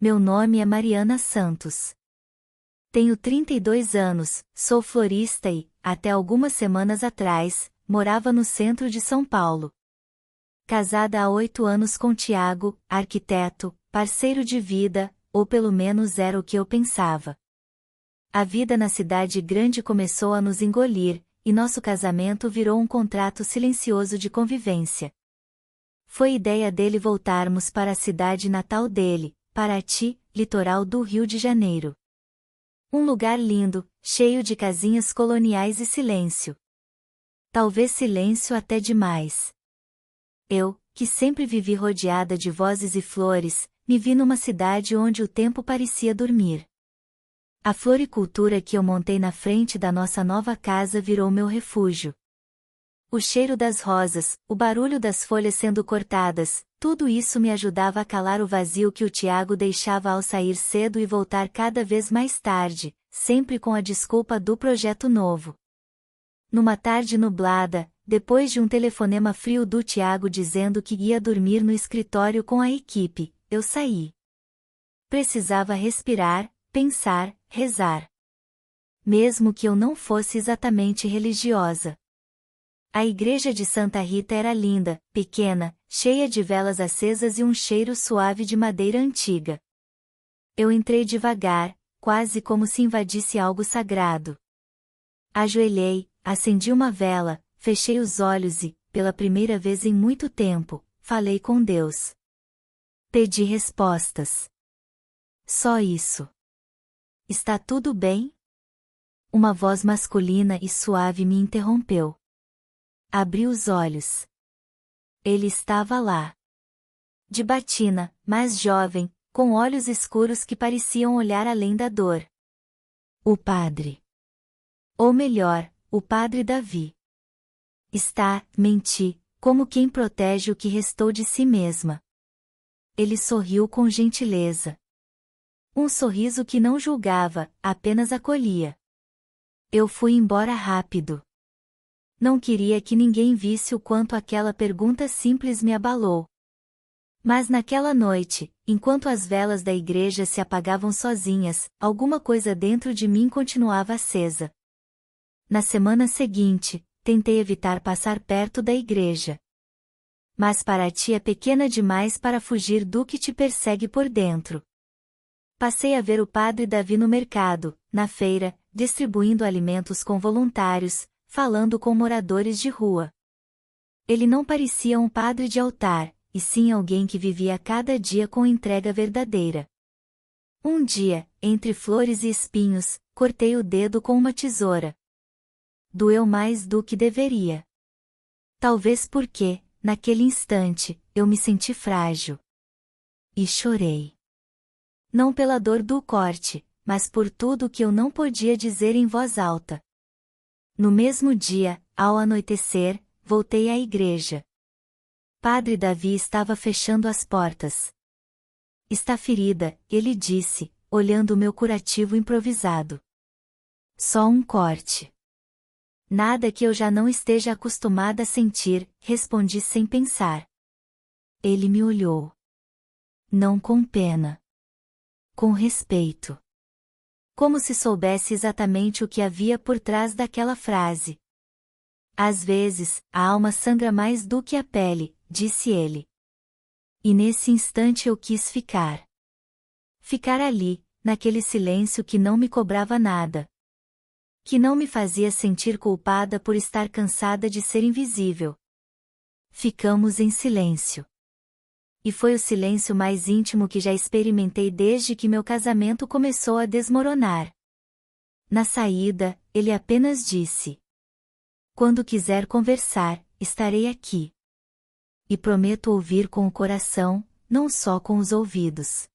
meu nome é Mariana Santos. Tenho 32 anos, sou florista e, até algumas semanas atrás, morava no centro de São Paulo. Casada há 8 anos com Tiago, arquiteto, parceiro de vida, ou pelo menos era o que eu pensava. A vida na cidade grande começou a nos engolir, e nosso casamento virou um contrato silencioso de convivência. Foi ideia dele voltarmos para a cidade natal dele, Paraty, litoral do Rio de Janeiro. Um lugar lindo, cheio de casinhas coloniais e silêncio. Talvez silêncio até demais. Eu, que sempre vivi rodeada de vozes e flores, me vi numa cidade onde o tempo parecia dormir. A floricultura que eu montei na frente da nossa nova casa virou meu refúgio. O cheiro das rosas, o barulho das folhas sendo cortadas, tudo isso me ajudava a calar o vazio que o Tiago deixava ao sair cedo e voltar cada vez mais tarde, sempre com a desculpa do projeto novo. Numa tarde nublada, depois de um telefonema frio do Tiago dizendo que ia dormir no escritório com a equipe, eu saí. Precisava respirar, pensar, rezar. Mesmo que eu não fosse exatamente religiosa. A igreja de Santa Rita era linda, pequena, cheia de velas acesas e um cheiro suave de madeira antiga. Eu entrei devagar, quase como se invadisse algo sagrado. Ajoelhei, acendi uma vela, fechei os olhos e, pela primeira vez em muito tempo, falei com Deus. Pedi respostas. Só isso. Está tudo bem? Uma voz masculina e suave me interrompeu. Abri os olhos. Ele estava lá. De batina, mas jovem, com olhos escuros que pareciam olhar além da dor. O padre. Ou melhor, o padre Davi. Menti, como quem protege o que restou de si mesma. Ele sorriu com gentileza. Um sorriso que não julgava, apenas acolhia. Eu fui embora rápido. Não queria que ninguém visse o quanto aquela pergunta simples me abalou. Mas naquela noite, enquanto as velas da igreja se apagavam sozinhas, alguma coisa dentro de mim continuava acesa. Na semana seguinte, tentei evitar passar perto da igreja. Mas Paraty é pequena demais para fugir do que te persegue por dentro. Passei a ver o padre Davi no mercado, na feira, distribuindo alimentos com voluntários, falando com moradores de rua. Ele não parecia um padre de altar, e sim alguém que vivia cada dia com entrega verdadeira. Um dia, entre flores e espinhos, cortei o dedo com uma tesoura. Doeu mais do que deveria. Talvez porque, naquele instante, eu me senti frágil. E chorei. Não pela dor do corte, mas por tudo que eu não podia dizer em voz alta. No mesmo dia, ao anoitecer, voltei à igreja. Padre Davi estava fechando as portas. Está ferida, ele disse, olhando o meu curativo improvisado. Só um corte. Nada que eu já não esteja acostumada a sentir, respondi sem pensar. Ele me olhou. Não com pena. Com respeito. Como se soubesse exatamente o que havia por trás daquela frase. Às vezes, a alma sangra mais do que a pele, disse ele. E nesse instante eu quis ficar. Ficar ali, naquele silêncio que não me cobrava nada. Que não me fazia sentir culpada por estar cansada de ser invisível. Ficamos em silêncio. E foi o silêncio mais íntimo que já experimentei desde que meu casamento começou a desmoronar. Na saída, ele apenas disse: quando quiser conversar, estarei aqui. E prometo ouvir com o coração, não só com os ouvidos.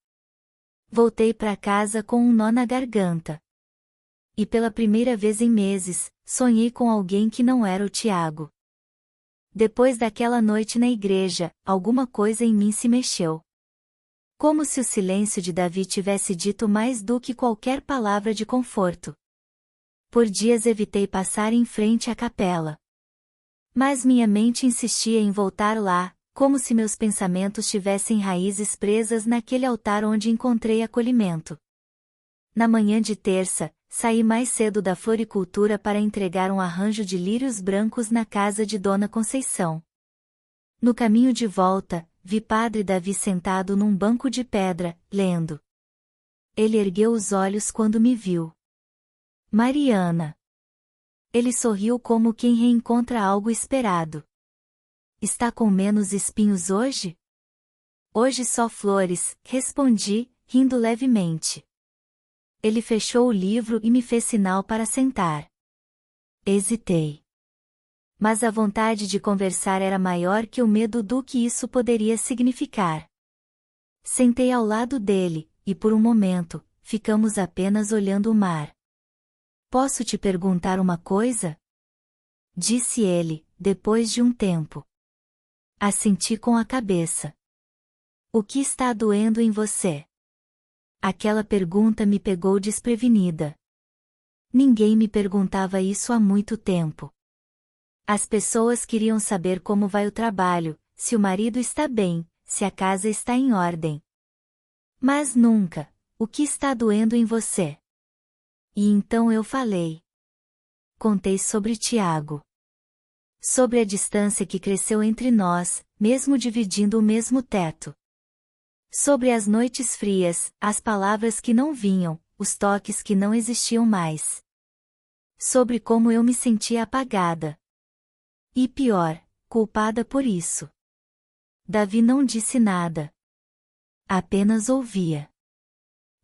Voltei para casa com um nó na garganta. E pela primeira vez em meses, sonhei com alguém que não era o Tiago. Depois daquela noite na igreja, alguma coisa em mim se mexeu. Como se o silêncio de Davi tivesse dito mais do que qualquer palavra de conforto. Por dias evitei passar em frente à capela. Mas minha mente insistia em voltar lá, como se meus pensamentos tivessem raízes presas naquele altar onde encontrei acolhimento. Na manhã de terça, saí mais cedo da floricultura para entregar um arranjo de lírios brancos na casa de Dona Conceição. No caminho de volta, vi Padre Davi sentado num banco de pedra, lendo. Ele ergueu os olhos quando me viu. Mariana. Ele sorriu como quem reencontra algo esperado. Está com menos espinhos hoje? Hoje só flores, respondi, rindo levemente. Ele fechou o livro e me fez sinal para sentar. Hesitei. Mas a vontade de conversar era maior que o medo do que isso poderia significar. Sentei ao lado dele, e por um momento, ficamos apenas olhando o mar. Posso te perguntar uma coisa? Disse ele, depois de um tempo. Assenti com a cabeça. O que está doendo em você? Aquela pergunta me pegou desprevenida. Ninguém me perguntava isso há muito tempo. As pessoas queriam saber como vai o trabalho, se o marido está bem, se a casa está em ordem. Mas nunca, o que está doendo em você? E então eu falei. Contei sobre Tiago. Sobre a distância que cresceu entre nós, mesmo dividindo o mesmo teto. Sobre as noites frias, as palavras que não vinham, os toques que não existiam mais. Sobre como eu me sentia apagada. E pior, culpada por isso. Davi não disse nada. Apenas ouvia.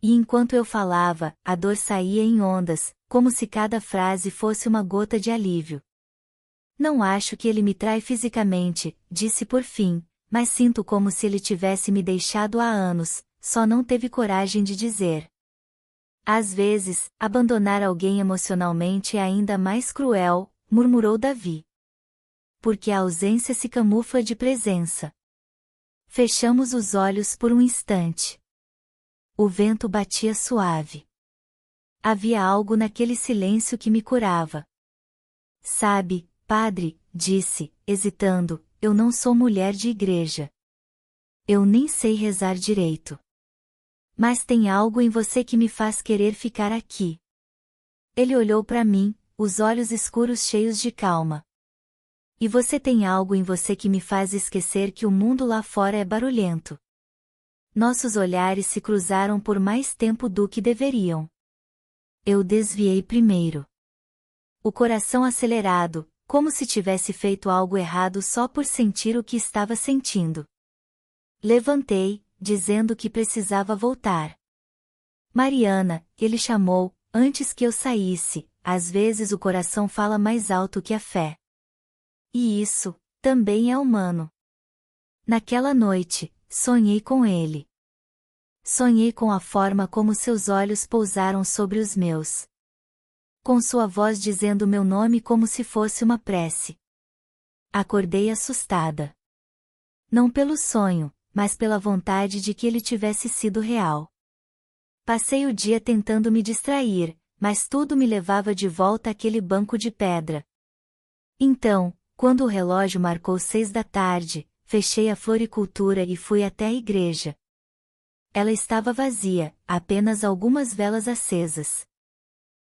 E enquanto eu falava, a dor saía em ondas, como se cada frase fosse uma gota de alívio. Não acho que ele me trai fisicamente, disse por fim, mas sinto como se ele tivesse me deixado há anos, só não teve coragem de dizer. Às vezes, abandonar alguém emocionalmente é ainda mais cruel, murmurou Davi. Porque a ausência se camufla de presença. Fechamos os olhos por um instante. O vento batia suave. Havia algo naquele silêncio que me curava. Sabe, padre, disse, hesitando, eu não sou mulher de igreja. Eu nem sei rezar direito. Mas tem algo em você que me faz querer ficar aqui. Ele olhou para mim, os olhos escuros cheios de calma. E você tem algo em você que me faz esquecer que o mundo lá fora é barulhento. Nossos olhares se cruzaram por mais tempo do que deveriam. Eu desviei primeiro. O coração acelerado, como se tivesse feito algo errado só por sentir o que estava sentindo. Levantei, dizendo que precisava voltar. Mariana, ele chamou, antes que eu saísse, às vezes o coração fala mais alto que a fé. E isso, também é humano. Naquela noite, sonhei com ele. Sonhei com a forma como seus olhos pousaram sobre os meus. Com sua voz dizendo meu nome como se fosse uma prece. Acordei assustada. Não pelo sonho, mas pela vontade de que ele tivesse sido real. Passei o dia tentando me distrair, mas tudo me levava de volta àquele banco de pedra. Então, quando o relógio marcou 6 da tarde, fechei a floricultura e fui até a igreja. Ela estava vazia, apenas algumas velas acesas.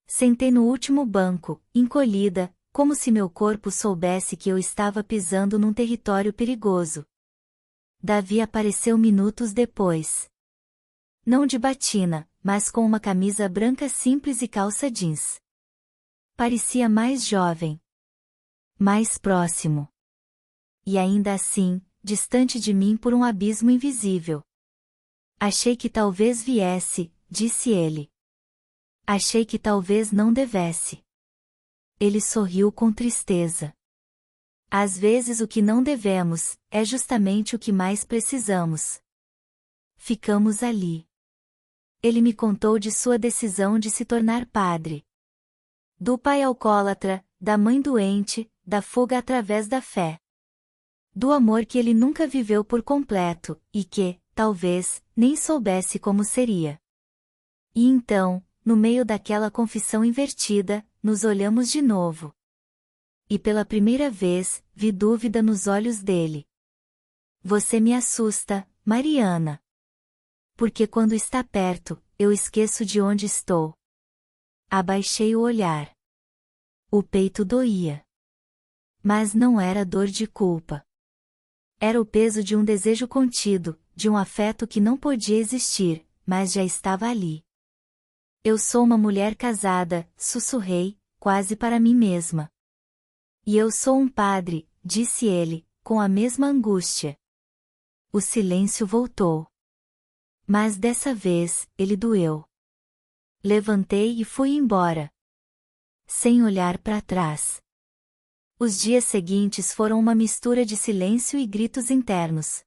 Sentei no último banco, encolhida, como se meu corpo soubesse que eu estava pisando num território perigoso. Davi apareceu minutos depois. Não de batina, mas com uma camisa branca simples e calça jeans. Parecia mais jovem. Mais próximo. E ainda assim, distante de mim por um abismo invisível. Achei que talvez viesse, disse ele. Achei que talvez não devesse. Ele sorriu com tristeza. Às vezes o que não devemos, é justamente o que mais precisamos. Ficamos ali. Ele me contou de sua decisão de se tornar padre. Do pai alcoólatra, da mãe doente, da fuga através da fé. Do amor que ele nunca viveu por completo, e que, talvez, nem soubesse como seria. E então, no meio daquela confissão invertida, nos olhamos de novo. E pela primeira vez, vi dúvida nos olhos dele. Você me assusta, Mariana. Porque quando está perto, eu esqueço de onde estou. Abaixei o olhar. O peito doía. Mas não era dor de culpa. Era o peso de um desejo contido, de um afeto que não podia existir, mas já estava ali. Eu sou uma mulher casada, sussurrei, quase para mim mesma. E eu sou um padre, disse ele, com a mesma angústia. O silêncio voltou. Mas dessa vez, ele doeu. Levantei e fui embora. Sem olhar para trás. Os dias seguintes foram uma mistura de silêncio e gritos internos.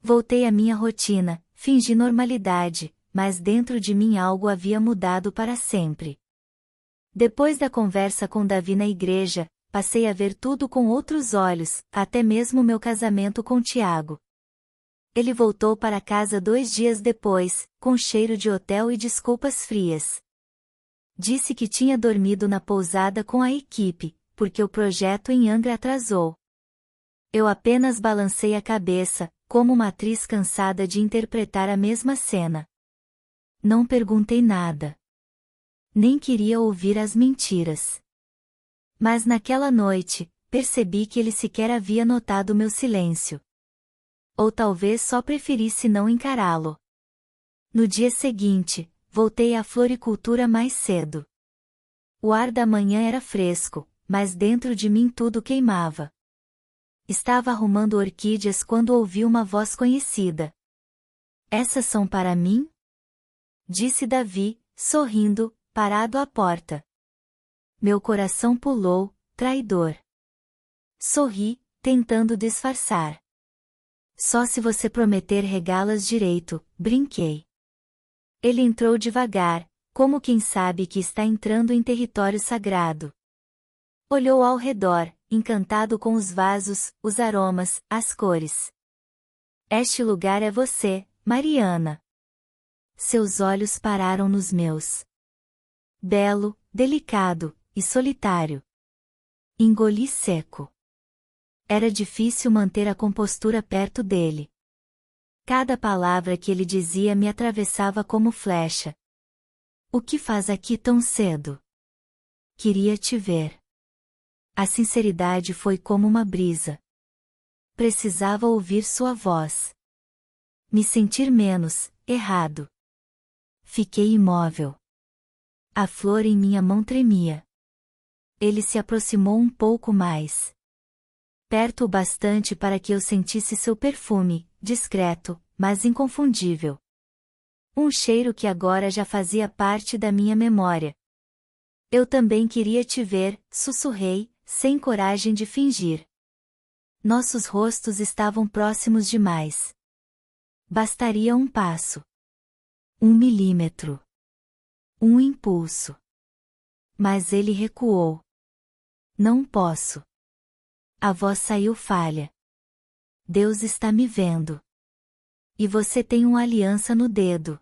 Voltei à minha rotina, fingi normalidade, mas dentro de mim algo havia mudado para sempre. Depois da conversa com Davi na igreja, passei a ver tudo com outros olhos, até mesmo meu casamento com Tiago. Ele voltou para casa 2 dias depois, com cheiro de hotel e desculpas frias. Disse que tinha dormido na pousada com a equipe, porque o projeto em Angra atrasou. Eu apenas balancei a cabeça, como uma atriz cansada de interpretar a mesma cena. Não perguntei nada. Nem queria ouvir as mentiras. Mas naquela noite, percebi que ele sequer havia notado meu silêncio. Ou talvez só preferisse não encará-lo. No dia seguinte, voltei à floricultura mais cedo. O ar da manhã era fresco, mas dentro de mim tudo queimava. Estava arrumando orquídeas quando ouvi uma voz conhecida. Essas são para mim? Disse Davi, sorrindo, parado à porta. Meu coração pulou, traidor. Sorri, tentando disfarçar. Só se você prometer regá-las direito, brinquei. Ele entrou devagar, como quem sabe que está entrando em território sagrado. Olhou ao redor, encantado com os vasos, os aromas, as cores. Este lugar é você, Mariana. Seus olhos pararam nos meus. Belo, delicado e solitário. Engoli seco. Era difícil manter a compostura perto dele. Cada palavra que ele dizia me atravessava como flecha. O que faz aqui tão cedo? Queria te ver. A sinceridade foi como uma brisa. Precisava ouvir sua voz. Me sentir menos, errado. Fiquei imóvel. A flor em minha mão tremia. Ele se aproximou um pouco mais. Perto o bastante para que eu sentisse seu perfume, discreto, mas inconfundível. Um cheiro que agora já fazia parte da minha memória. Eu também queria te ver, sussurrei, sem coragem de fingir. Nossos rostos estavam próximos demais. Bastaria um passo. 1 milímetro. Um impulso. Mas ele recuou. Não posso. A voz saiu falha. Deus está me vendo. E você tem uma aliança no dedo.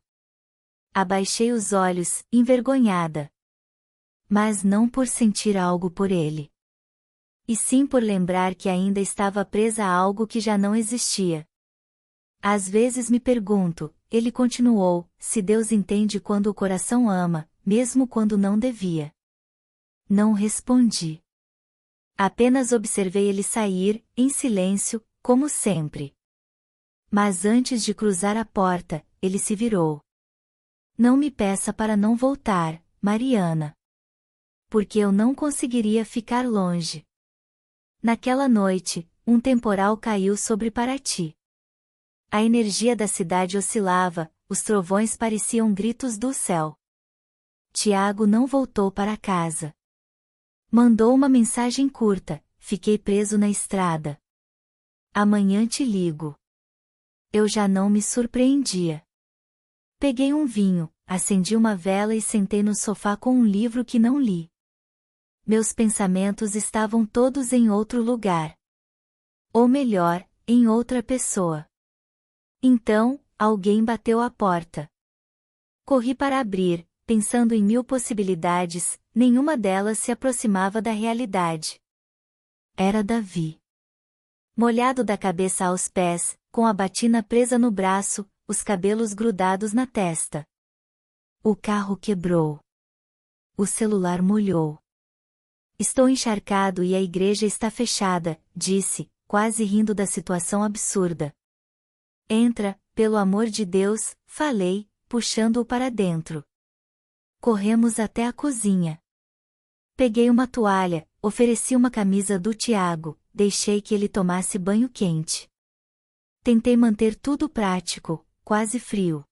Abaixei os olhos, envergonhada. Mas não por sentir algo por ele. E sim por lembrar que ainda estava presa a algo que já não existia. Às vezes me pergunto, ele continuou, se Deus entende quando o coração ama, mesmo quando não devia. Não respondi. Apenas observei ele sair, em silêncio, como sempre. Mas antes de cruzar a porta, ele se virou. Não me peça para não voltar, Mariana. Porque eu não conseguiria ficar longe. Naquela noite, um temporal caiu sobre Paraty. A energia da cidade oscilava, os trovões pareciam gritos do céu. Tiago não voltou para casa. Mandou uma mensagem curta, fiquei preso na estrada. Amanhã te ligo. Eu já não me surpreendia. Peguei um vinho, acendi uma vela e sentei no sofá com um livro que não li. Meus pensamentos estavam todos em outro lugar. Ou melhor, em outra pessoa. Então, alguém bateu à porta. Corri para abrir, pensando em 1000 possibilidades, nenhuma delas se aproximava da realidade. Era Davi. Molhado da cabeça aos pés, com a batina presa no braço, os cabelos grudados na testa. O carro quebrou. O celular molhou. Estou encharcado e a igreja está fechada, disse, quase rindo da situação absurda. Entra, pelo amor de Deus, falei, puxando-o para dentro. Corremos até a cozinha. Peguei uma toalha, ofereci uma camisa do Tiago, deixei que ele tomasse banho quente. Tentei manter tudo prático, quase frio.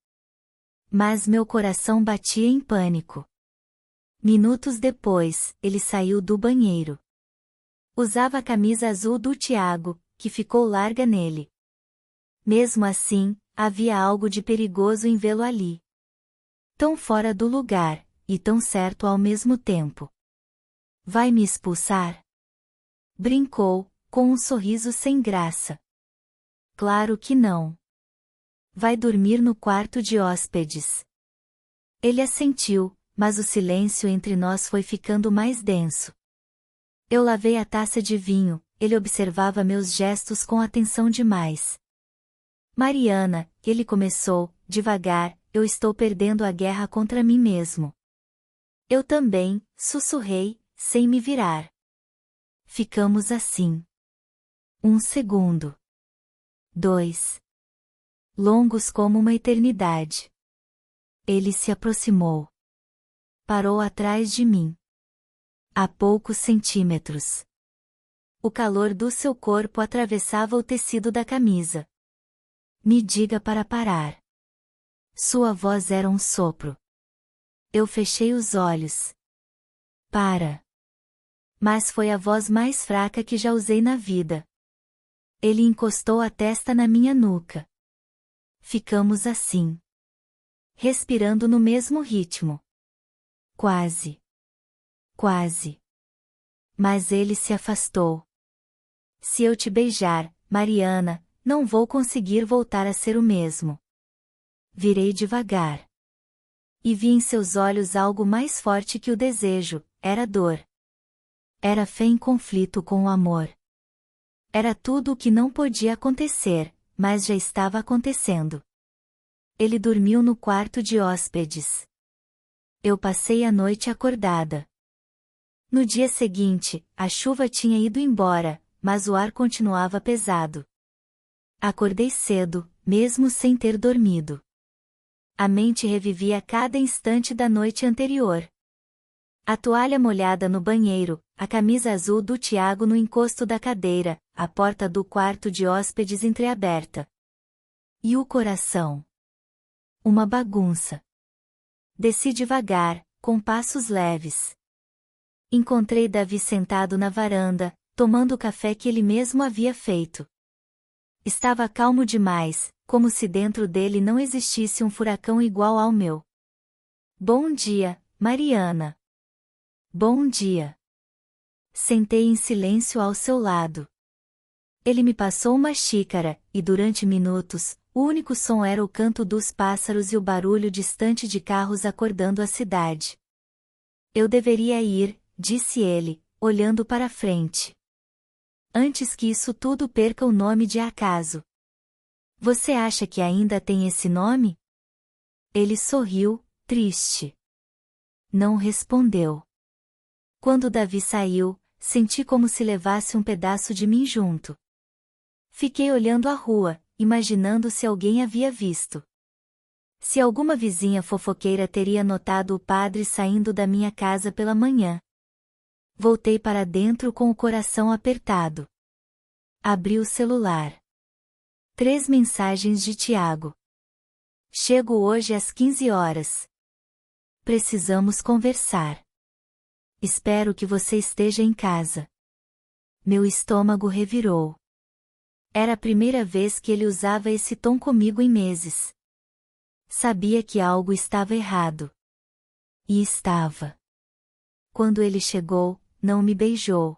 Mas meu coração batia em pânico. Minutos depois, ele saiu do banheiro. Usava a camisa azul do Tiago, que ficou larga nele. Mesmo assim, havia algo de perigoso em vê-lo ali. Tão fora do lugar, e tão certo ao mesmo tempo. Vai me expulsar? Brincou, com um sorriso sem graça. Claro que não. Vai dormir no quarto de hóspedes. Ele assentiu, mas o silêncio entre nós foi ficando mais denso. Eu lavei a taça de vinho, ele observava meus gestos com atenção demais. Mariana, ele começou, devagar, eu estou perdendo a guerra contra mim mesmo. Eu também, sussurrei, sem me virar. Ficamos assim. 1 segundo. 2. Longos como uma eternidade. Ele se aproximou. Parou atrás de mim. A poucos centímetros. O calor do seu corpo atravessava o tecido da camisa. Me diga para parar. Sua voz era um sopro. Eu fechei os olhos. Para. Mas foi a voz mais fraca que já usei na vida. Ele encostou a testa na minha nuca. Ficamos assim. Respirando no mesmo ritmo. Quase. Quase. Mas ele se afastou. Se eu te beijar, Mariana, não vou conseguir voltar a ser o mesmo. Virei devagar. E vi em seus olhos algo mais forte que o desejo, era dor. Era fé em conflito com o amor. Era tudo o que não podia acontecer, mas já estava acontecendo. Ele dormiu no quarto de hóspedes. Eu passei a noite acordada. No dia seguinte, a chuva tinha ido embora, mas o ar continuava pesado. Acordei cedo, mesmo sem ter dormido. A mente revivia cada instante da noite anterior. A toalha molhada no banheiro, a camisa azul do Tiago no encosto da cadeira, a porta do quarto de hóspedes entreaberta. E o coração? Uma bagunça. Desci devagar, com passos leves. Encontrei Davi sentado na varanda, tomando o café que ele mesmo havia feito. Estava calmo demais, como se dentro dele não existisse um furacão igual ao meu. Bom dia, Mariana. Bom dia. Sentei em silêncio ao seu lado. Ele me passou uma xícara, e durante minutos, o único som era o canto dos pássaros e o barulho distante de carros acordando a cidade. Eu deveria ir, disse ele, olhando para frente. Antes que isso tudo perca o nome de acaso. Você acha que ainda tem esse nome? Ele sorriu, triste. Não respondeu. Quando Davi saiu, senti como se levasse um pedaço de mim junto. Fiquei olhando a rua, imaginando se alguém havia visto. Se alguma vizinha fofoqueira teria notado o padre saindo da minha casa pela manhã. Voltei para dentro com o coração apertado. Abri o celular. 3 mensagens de Tiago. Chego hoje às 15 horas. Precisamos conversar. Espero que você esteja em casa. Meu estômago revirou. Era a primeira vez que ele usava esse tom comigo em meses. Sabia que algo estava errado. E estava. Quando ele chegou, não me beijou.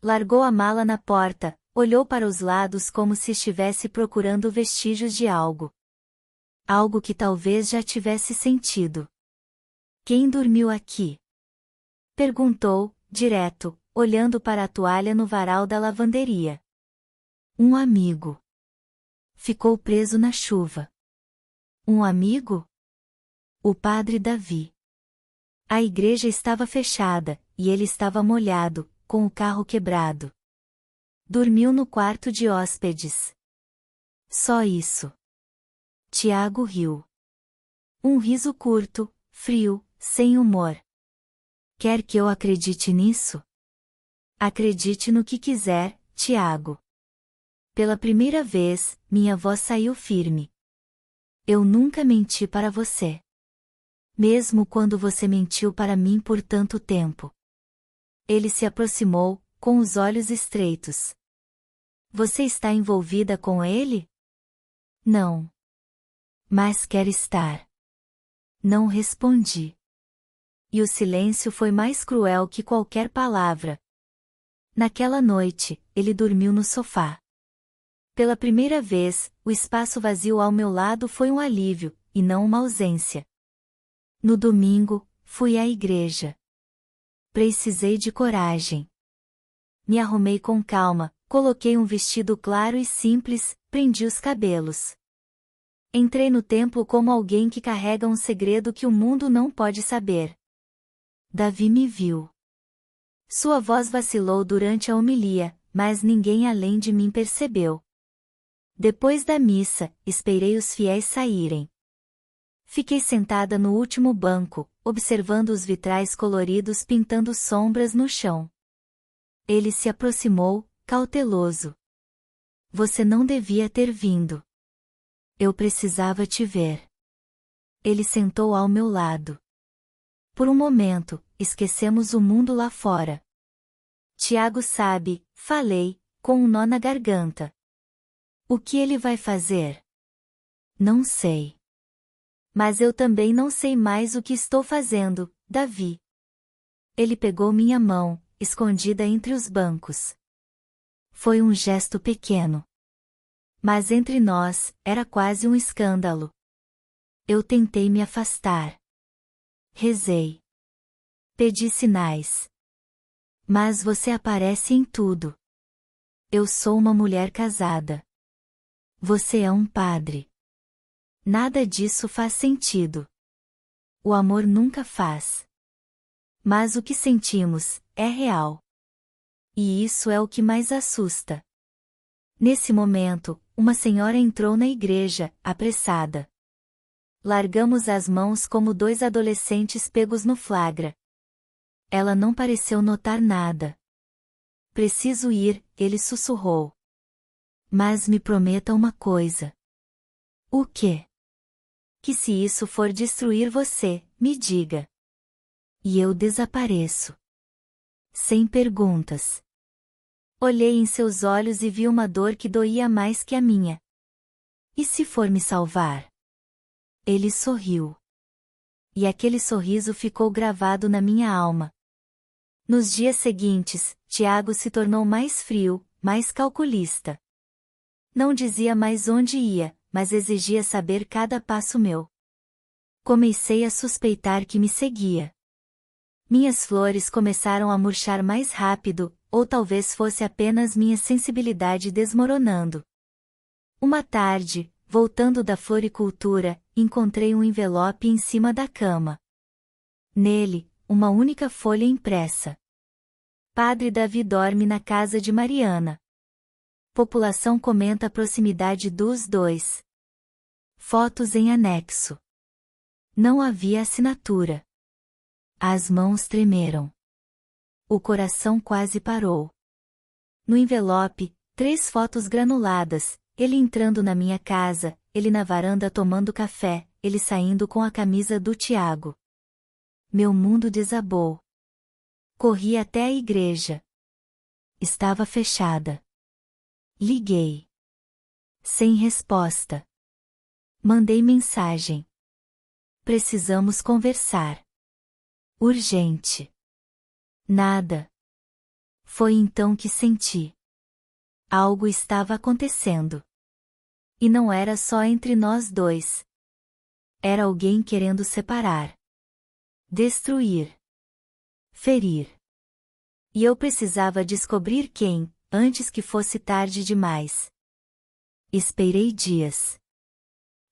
Largou a mala na porta, olhou para os lados como se estivesse procurando vestígios de algo. Algo que talvez já tivesse sentido. Quem dormiu aqui? Perguntou, direto, olhando para a toalha no varal da lavanderia. Um amigo. Ficou preso na chuva. Um amigo? O padre Davi. A igreja estava fechada, e ele estava molhado, com o carro quebrado. Dormiu no quarto de hóspedes. Só isso. Tiago riu. Um riso curto, frio, sem humor. Quer que eu acredite nisso? Acredite no que quiser, Tiago. Pela primeira vez, minha voz saiu firme. Eu nunca menti para você. Mesmo quando você mentiu para mim por tanto tempo. Ele se aproximou, com os olhos estreitos. Você está envolvida com ele? Não. Mas quer estar. Não respondi. E o silêncio foi mais cruel que qualquer palavra. Naquela noite, ele dormiu no sofá. Pela primeira vez, o espaço vazio ao meu lado foi um alívio, e não uma ausência. No domingo, fui à igreja. Precisei de coragem. Me arrumei com calma, coloquei um vestido claro e simples, prendi os cabelos. Entrei no templo como alguém que carrega um segredo que o mundo não pode saber. Davi me viu. Sua voz vacilou durante a homilia, mas ninguém além de mim percebeu. Depois da missa, esperei os fiéis saírem. Fiquei sentada no último banco, observando os vitrais coloridos pintando sombras no chão. Ele se aproximou, cauteloso. Você não devia ter vindo. Eu precisava te ver. Ele sentou ao meu lado. Por um momento, esquecemos o mundo lá fora. Tiago sabe, falei, com um nó na garganta. O que ele vai fazer? Não sei. Mas eu também não sei mais o que estou fazendo, Davi. Ele pegou minha mão, escondida entre os bancos. Foi um gesto pequeno. Mas entre nós, era quase um escândalo. Eu tentei me afastar. Rezei. Pedi sinais. Mas você aparece em tudo. Eu sou uma mulher casada. Você é um padre. Nada disso faz sentido. O amor nunca faz. Mas o que sentimos, é real. E isso é o que mais assusta. Nesse momento, uma senhora entrou na igreja, apressada. Largamos as mãos como dois adolescentes pegos no flagra. Ela não pareceu notar nada. Preciso ir, ele sussurrou. Mas me prometa uma coisa. O quê? Que se isso for destruir você, me diga. E eu desapareço. Sem perguntas. Olhei em seus olhos e vi uma dor que doía mais que a minha. E se for me salvar? Ele sorriu. E aquele sorriso ficou gravado na minha alma. Nos dias seguintes, Tiago se tornou mais frio, mais calculista. Não dizia mais onde ia, mas exigia saber cada passo meu. Comecei a suspeitar que me seguia. Minhas flores começaram a murchar mais rápido, ou talvez fosse apenas minha sensibilidade desmoronando. Uma tarde, voltando da floricultura, encontrei um envelope em cima da cama. Nele, uma única folha impressa. Padre Davi dorme na casa de Mariana. População comenta a proximidade dos dois. Fotos em anexo. Não havia assinatura. As mãos tremeram. O coração quase parou. No envelope, 3 fotos granuladas, ele entrando na minha casa, ele na varanda tomando café, ele saindo com a camisa do Tiago. Meu mundo desabou. Corri até a igreja. Estava fechada. Liguei. Sem resposta. Mandei mensagem. Precisamos conversar. Urgente. Nada. Foi então que senti. Algo estava acontecendo. E não era só entre nós dois. Era alguém querendo separar. Destruir. Ferir. E eu precisava descobrir quem, antes que fosse tarde demais. Esperei dias.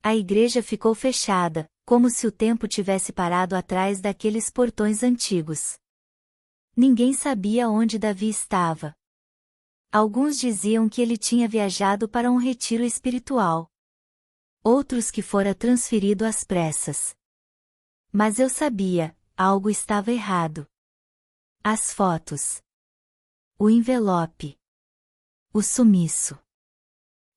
A igreja ficou fechada, como se o tempo tivesse parado atrás daqueles portões antigos. Ninguém sabia onde Davi estava. Alguns diziam que ele tinha viajado para um retiro espiritual. Outros que fora transferido às pressas. Mas eu sabia, algo estava errado. As fotos. O envelope. O sumiço.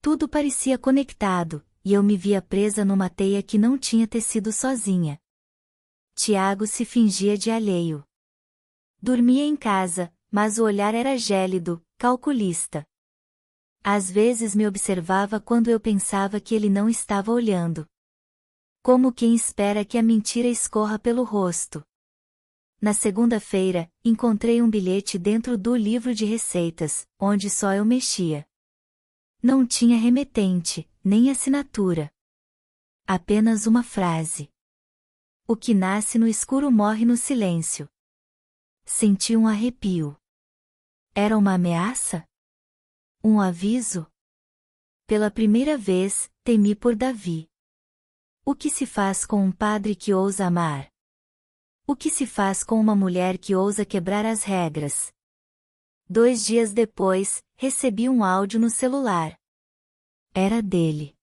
Tudo parecia conectado, e eu me via presa numa teia que não tinha tecido sozinha. Tiago se fingia de alheio. Dormia em casa, mas o olhar era gélido, calculista. Às vezes me observava quando eu pensava que ele não estava olhando. Como quem espera que a mentira escorra pelo rosto. Na segunda-feira, encontrei um bilhete dentro do livro de receitas, onde só eu mexia. Não tinha remetente, nem assinatura. Apenas uma frase. O que nasce no escuro morre no silêncio. Senti um arrepio. Era uma ameaça? Um aviso? Pela primeira vez, temi por Davi. O que se faz com um padre que ousa amar? O que se faz com uma mulher que ousa quebrar as regras? 2 dias depois, recebi um áudio no celular. Era dele.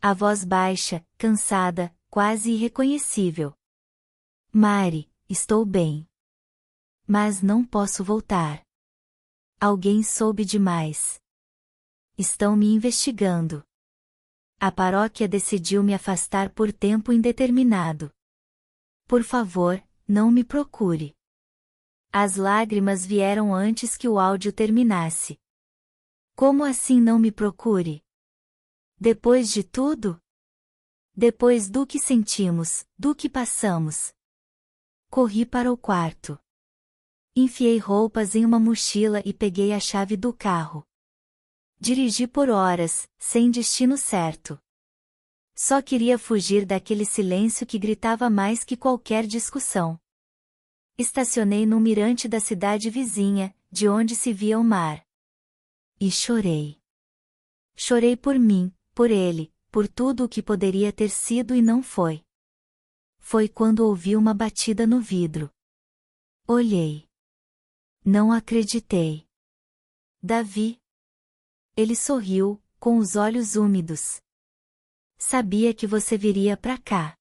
A voz baixa, cansada, quase irreconhecível. Mari, estou bem. Mas não posso voltar. Alguém soube demais. Estão me investigando. A paróquia decidiu me afastar por tempo indeterminado. Por favor, não me procure. As lágrimas vieram antes que o áudio terminasse. Como assim não me procure? Depois de tudo? Depois do que sentimos, do que passamos. Corri para o quarto. Enfiei roupas em uma mochila e peguei a chave do carro. Dirigi por horas, sem destino certo. Só queria fugir daquele silêncio que gritava mais que qualquer discussão. Estacionei no mirante da cidade vizinha, de onde se via o mar. E chorei. Chorei por mim, por ele, por tudo o que poderia ter sido e não foi. Foi quando ouvi uma batida no vidro. Olhei. Não acreditei. Davi. Ele sorriu, com os olhos úmidos. Sabia que você viria pra cá.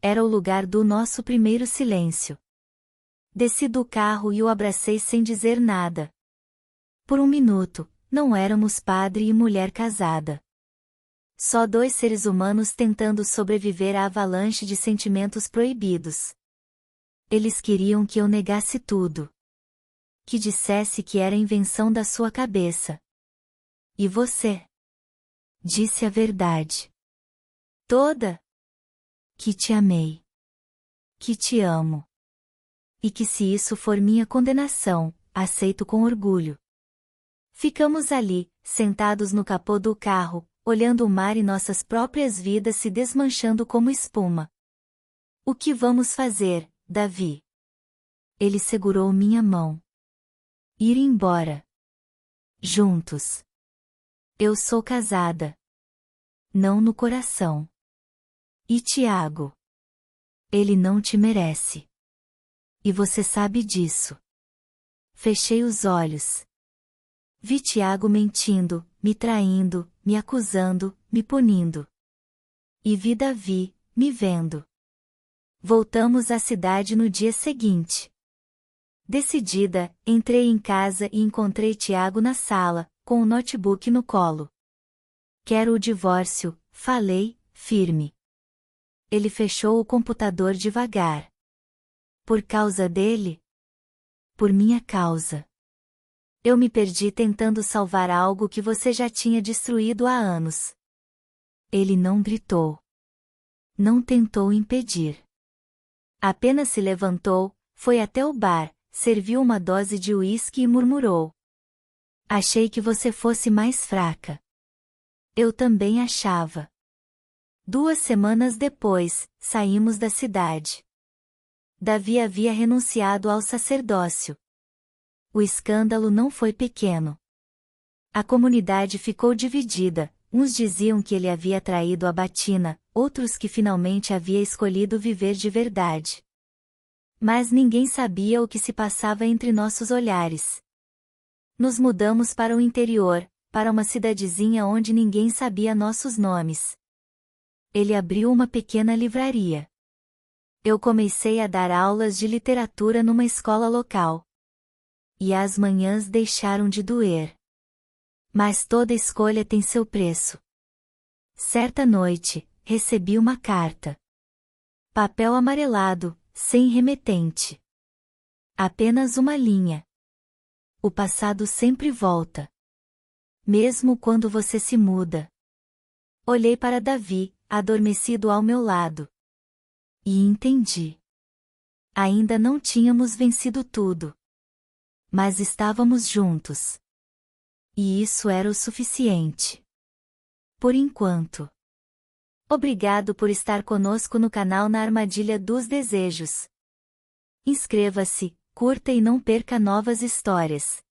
Era o lugar do nosso primeiro silêncio. Desci do carro e o abracei sem dizer nada. Por um minuto, não éramos padre e mulher casada. Só 2 seres humanos tentando sobreviver à avalanche de sentimentos proibidos. Eles queriam que eu negasse tudo. Que dissesse que era invenção da sua cabeça. E você? Disse a verdade. Toda? Que te amei. Que te amo. E que se isso for minha condenação, aceito com orgulho. Ficamos ali, sentados no capô do carro, olhando o mar e nossas próprias vidas se desmanchando como espuma. O que vamos fazer, Davi? Ele segurou minha mão. Ir embora. Juntos. Eu sou casada. Não no coração. E Tiago? Ele não te merece. E você sabe disso. Fechei os olhos. Vi Tiago mentindo, me traindo, me acusando, me punindo. E vi Davi, me vendo. Voltamos à cidade no dia seguinte. Decidida, entrei em casa e encontrei Tiago na sala, com o notebook no colo. Quero o divórcio, falei, firme. Ele fechou o computador devagar. Por causa dele? Por minha causa. Eu me perdi tentando salvar algo que você já tinha destruído há anos. Ele não gritou. Não tentou impedir. Apenas se levantou, foi até o bar, serviu uma dose de uísque e murmurou. Achei que você fosse mais fraca. Eu também achava. 2 semanas depois, saímos da cidade. Davi havia renunciado ao sacerdócio. O escândalo não foi pequeno. A comunidade ficou dividida, uns diziam que ele havia traído a Batina, outros que finalmente havia escolhido viver de verdade. Mas ninguém sabia o que se passava entre nossos olhares. Nos mudamos para o interior, para uma cidadezinha onde ninguém sabia nossos nomes. Ele abriu uma pequena livraria. Eu comecei a dar aulas de literatura numa escola local. E as manhãs deixaram de doer. Mas toda escolha tem seu preço. Certa noite, recebi uma carta. Papel amarelado, sem remetente. Apenas uma linha. O passado sempre volta. Mesmo quando você se muda. Olhei para Davi, adormecido ao meu lado. E entendi. Ainda não tínhamos vencido tudo. Mas estávamos juntos. E isso era o suficiente. Por enquanto. Obrigado por estar conosco no canal Na Armadilha dos Desejos. Inscreva-se, curta e não perca novas histórias.